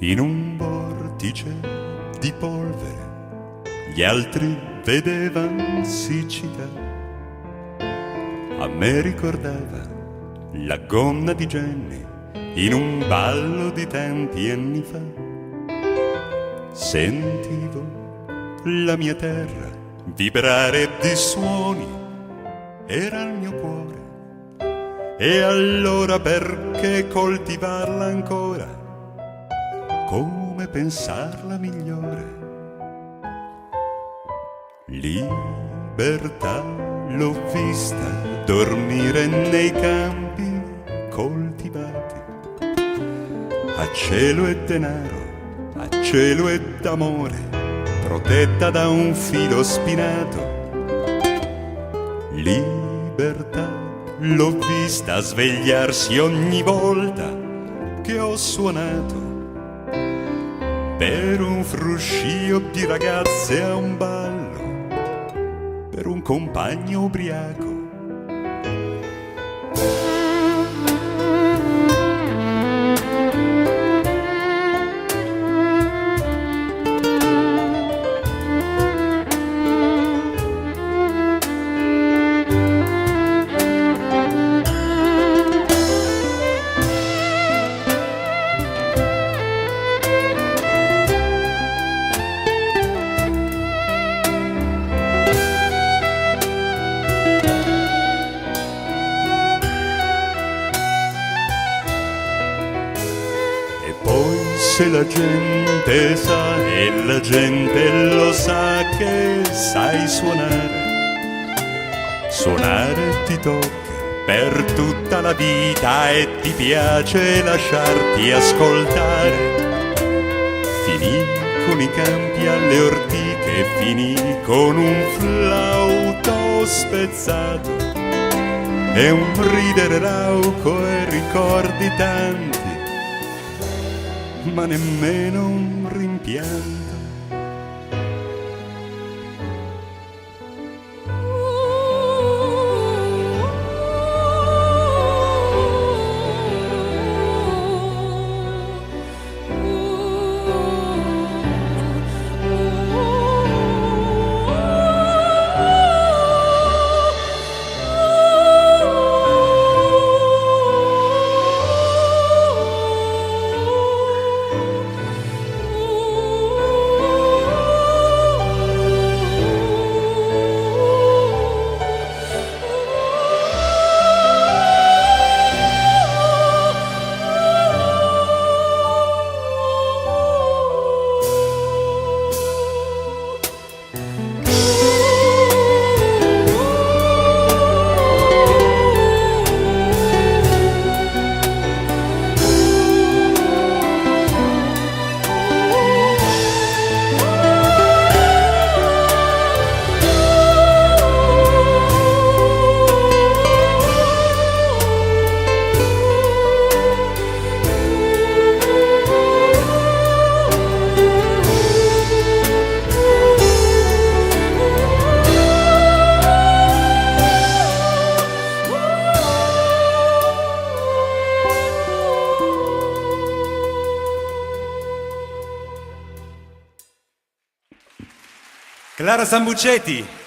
In un vortice di polvere gli altri vedevan siccità. A me ricordava la gonna di Jenny in un ballo di tanti anni fa. Sentivo la mia terra vibrare di suoni, era il mio cuore. E allora perché coltivarla ancora? Come pensarla migliore? Libertà l'ho vista dormire nei campi coltivati, a cielo e denaro, a cielo ed amore, protetta da un filo spinato. Libertà l'ho vista svegliarsi ogni volta che ho suonato per un fruscio di ragazze a un ballo, per un compagno ubriaco. Se la gente sa e la gente lo sa che sai suonare ti tocca per tutta la vita e ti piace lasciarti ascoltare. Finì con i campi alle ortiche, finì con un flauto spezzato e un ridere rauco e ricordi tanti, ma nemmeno un rimpianto. Clara Sambucetti.